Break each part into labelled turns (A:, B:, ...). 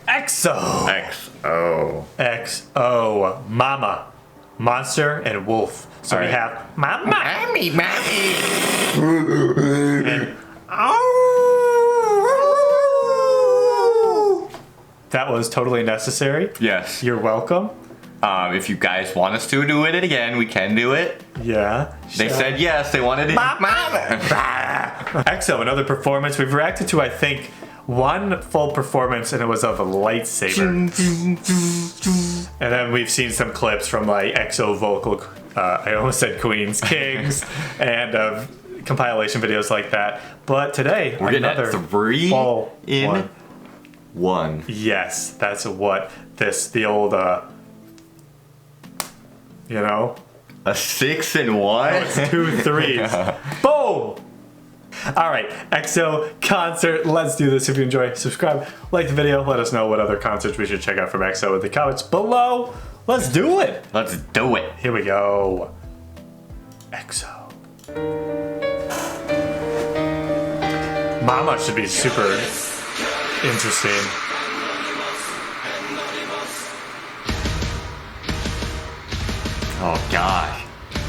A: EXO.
B: EXO.
A: EXO. Mama, Monster, and Wolf. So we have Mama.
B: Mommy.
A: And that was totally necessary.
B: Yes.
A: You're welcome.
B: If you guys want us to do it again, we can do it.
A: Yeah.
B: They said yes, they wanted it.
A: EXO, another performance. We've reacted to, I think, one full performance, and it was of a lightsaber. And then we've seen some clips from like EXO vocal, I almost said Queens, Kings, and compilation videos like that. But today,
B: we're getting
A: another
B: at 3
A: full
B: in one.
A: Yes, that's what the old, you know?
B: A 6 and 1?
A: Oh, it's 2 3s. Boom! Alright, EXO concert. Let's do this. If you enjoy, subscribe, like the video. Let us know what other concerts we should check out from EXO in the comments below. Let's do it.
B: Let's do it.
A: Here we go. EXO. Mama should be super interesting.
B: Oh gosh.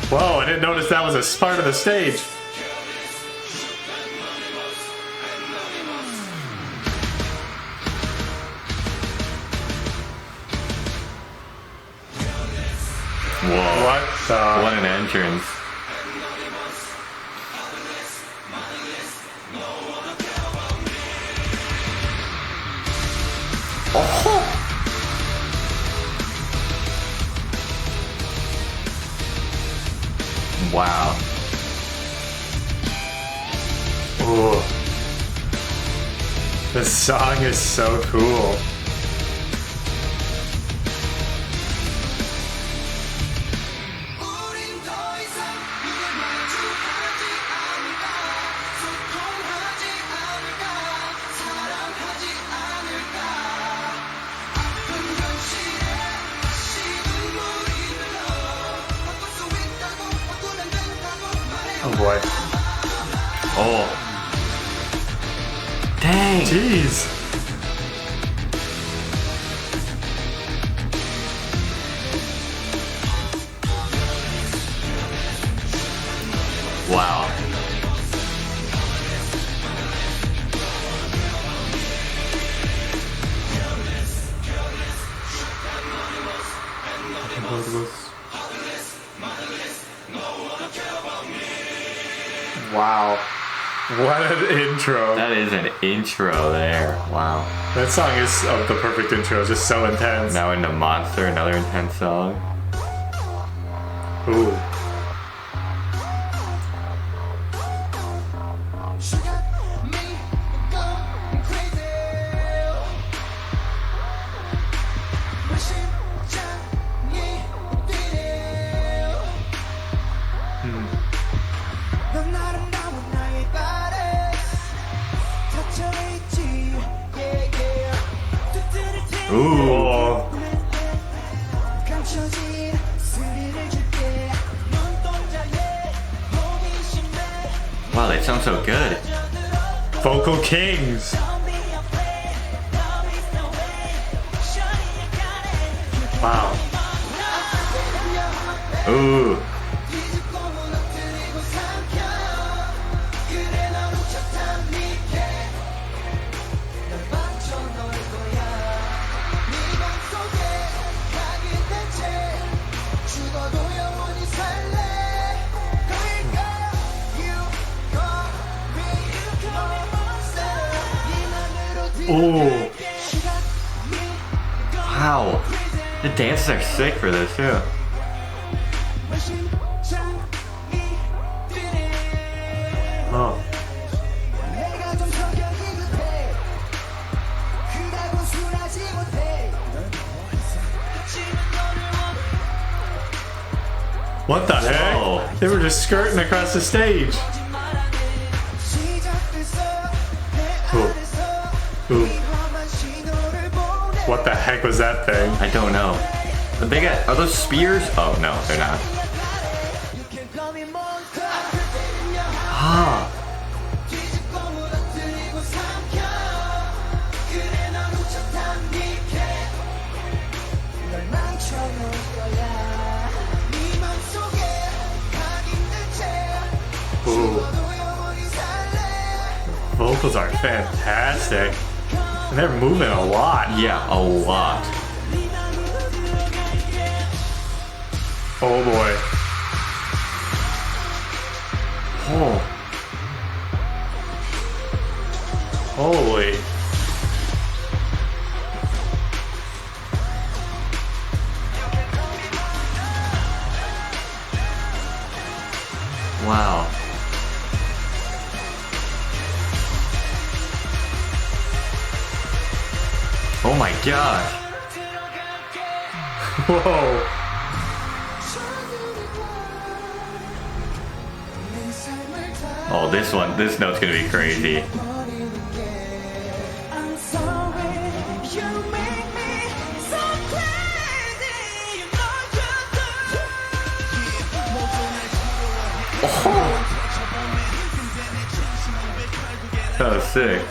A: Whoa, I didn't notice that was a part of the stage.
B: Whoa.
A: What
B: What an entrance. Oh. Wow.
A: Ooh. This song is so cool. Oh boy.
B: Oh. Dang.
A: Jeez.
B: Wow.
A: Wow. What an intro.
B: That is an intro there. Wow.
A: That song is the perfect intro, just so intense.
B: Now into Monster, another intense song.
A: Ooh.
B: Ooh. Wow, they sound so good.
A: Vocal Kings. Wow.
B: Ooh.
A: Ooh.
B: Wow. The dances are sick for this too.
A: Oh. What the heck?
B: Whoa.
A: They were just skirting across the stage. Ooh. Ooh. What the heck was that thing?
B: I don't know. But they got, are those spears? Oh no, they're not.
A: Ah. vocals are fantastic. And they're moving a lot.
B: Yeah, a lot.
A: Oh boy. Oh. Holy.
B: Wow. Oh my gosh.
A: Whoa.
B: Oh, this note's gonna be crazy. That was sick.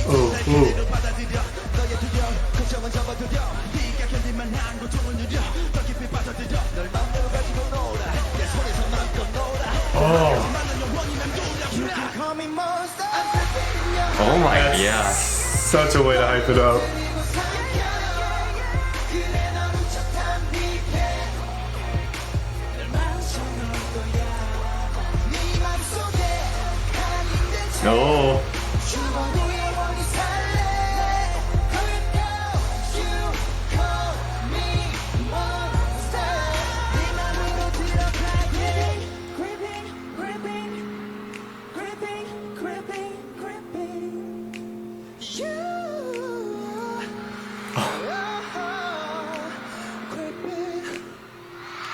A: Ooh, ooh.
B: Oh my,
A: That's
B: yeah.
A: such a way to hype it up.
B: No.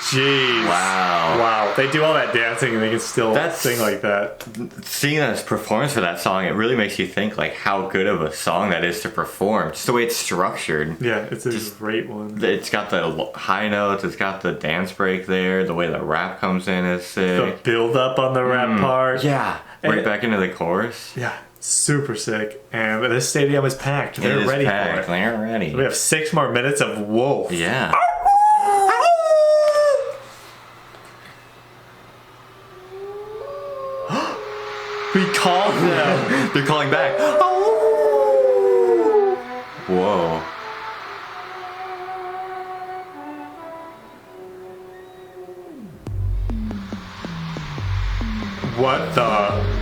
A: Jeez.
B: Wow.
A: Wow. They do all that dancing and they can still
B: That's-
A: sing like that.
B: Seeing this performance for that song, it really makes you think like how good of a song that is to perform. Just the way it's structured.
A: Yeah, it's a great one.
B: It's got the high notes, it's got the dance break there, the way the rap comes in is
A: The
B: sick.
A: build up on the rap part.
B: Yeah,
A: And
B: right
A: it-
B: back into the chorus.
A: Yeah, super sick. And this stadium is packed.
B: It
A: They're
B: is
A: ready
B: packed.
A: for it.
B: They're ready.
A: We have 6 more minutes of Wolf.
B: Yeah.
A: We called them.
B: They're calling back. Whoa.
A: What the?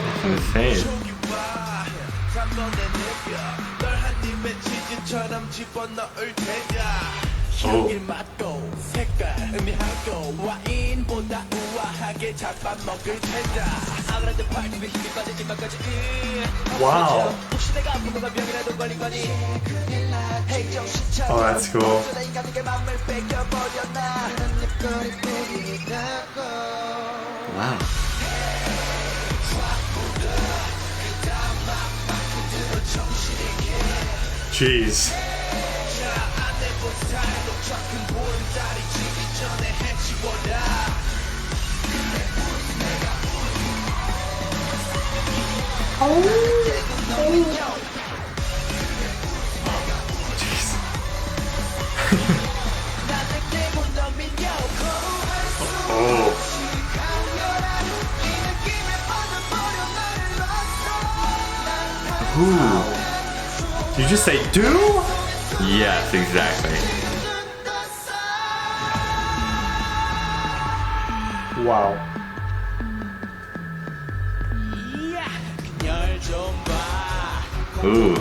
B: That's insane.
A: Oh. Wow. Oh, that's cool.
B: Wow.
A: Jeez. Oh.
B: Ooh.
A: Did you just say do?
B: Yes, exactly.
A: Wow.
B: Ooh.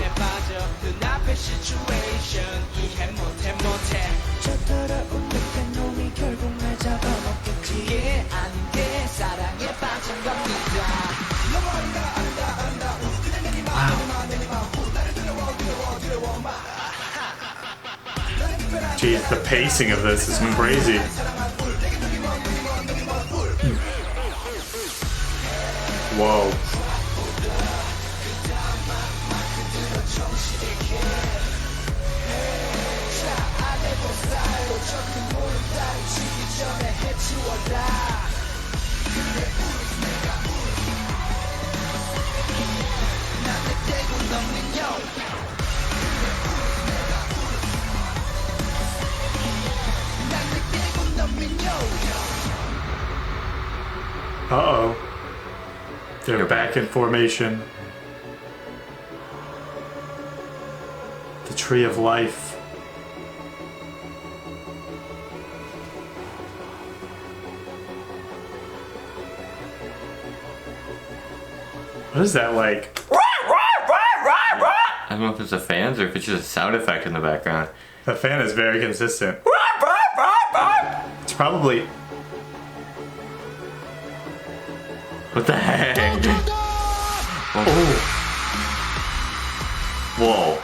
A: Jeez, the pacing of this is crazy. Whoa. Uh-oh. They're back in formation. The tree of life. What is that like?
B: I don't know if it's the fans or if it's just a sound effect in the background.
A: The fan is very consistent. It's probably...
B: What the heck?
A: Oh.
B: Whoa.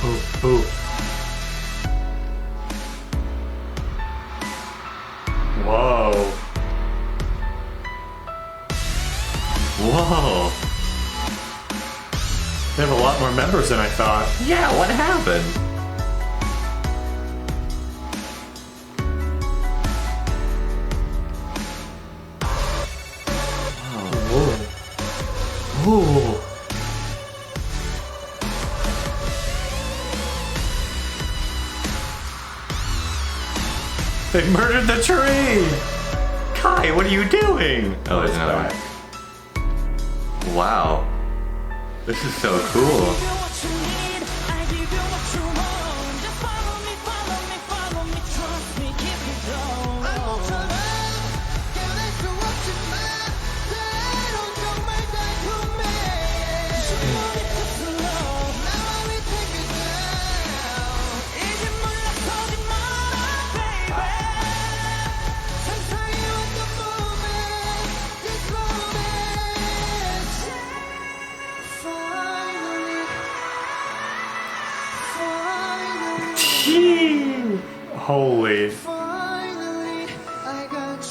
A: Oh, oh. Whoa.
B: Whoa.
A: They have a lot more members than I thought.
B: Yeah, what happened?
A: Whoa. Ooh. They murdered the tree!
B: Kai, what are you doing? Oh, there's another
A: back.
B: one. Wow. This is so cool.
A: Holy.
C: Finally, I got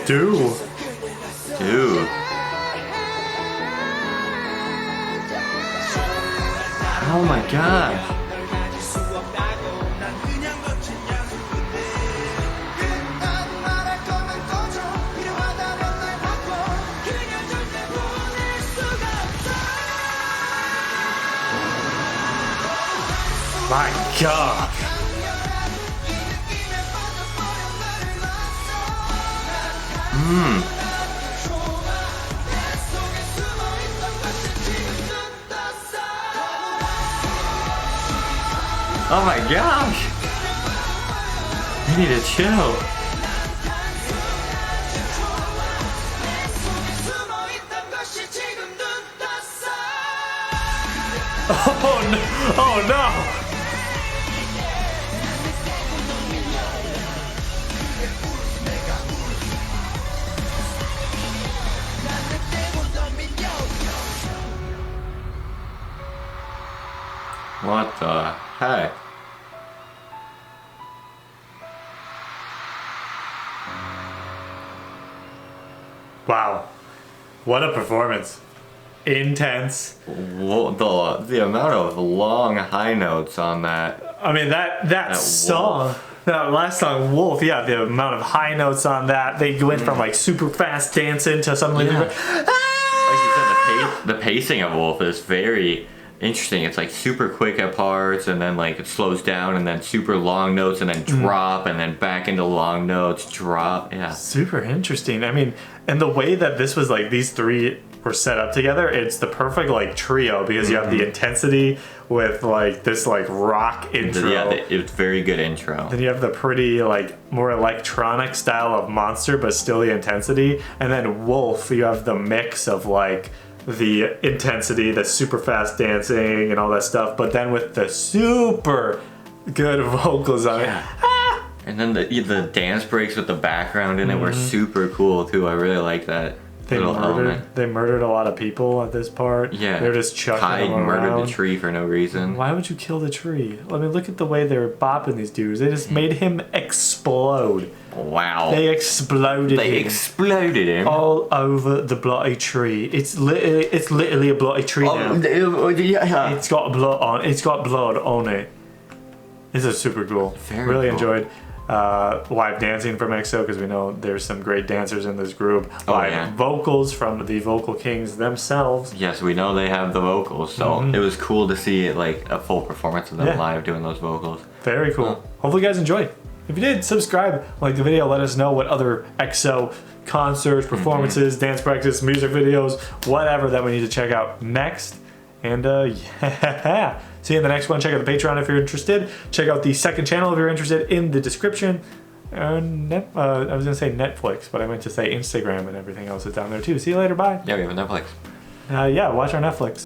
A: Dude.
B: Dude. Oh my gosh.
A: My God.
B: Oh my gosh. You need to chill.
A: Oh no. Oh no.
B: What the heck?
A: Wow. What a performance. Intense.
B: The amount of long high notes on that.
A: I mean, that song,
B: Wolf.
A: that last song, Wolf, yeah, the amount of high notes on that, they went from like super fast dancing to suddenly,
B: Yeah.
A: like,
B: Like you said, the pacing of Wolf is very interesting. It's like super quick at parts, and then like it slows down, and then super long notes, and then drop, and then back into long notes, drop. Yeah.
A: super interesting. I mean, and the way that this was like, these three were set up together, it's the perfect like trio because you have the intensity with like this like rock intro.
B: Yeah, it's very good intro.
A: Then you have the pretty like more electronic style of Monster but still the intensity, and then Wolf, you have the mix of like the intensity, the super fast dancing and all that stuff, but then with the super good vocals on it.
B: And then the dance breaks with the background in it were super cool too. I really like that little element.
A: They murdered a lot of people at this part.
B: Yeah,
A: they're just chucking
B: Kai
A: them
B: murdered
A: around.
B: the tree for no reason.
A: Why would you kill the tree? I mean, look at the way they're bopping these dudes. They just made him explode.
B: Wow.
A: They exploded
B: They
A: him
B: exploded him.
A: all over the bloody tree. It's literally a bloody tree now.
B: Yeah.
A: It's got blood on. It's got blood on it. This is super cool.
B: Very
A: really
B: cool.
A: enjoyed live dancing from EXO because we know there's some great dancers in this group.
B: Oh,
A: Live
B: yeah.
A: vocals from the vocal kings themselves.
B: Yes, we know they have the vocals, so it was cool to see like a full performance of them
A: Yeah.
B: live doing those vocals.
A: Very cool. Hopefully you guys enjoyed. If you did, subscribe, like the video, let us know what other EXO concerts, performances, dance practice, music videos, whatever that we need to check out next. And yeah, see you in the next one. Check out the Patreon if you're interested. Check out the second channel if you're interested in the description. I was gonna say Netflix, but I meant to say Instagram and everything else is down there too. See you later, bye.
B: Yeah, we have a Netflix.
A: Yeah, watch our Netflix.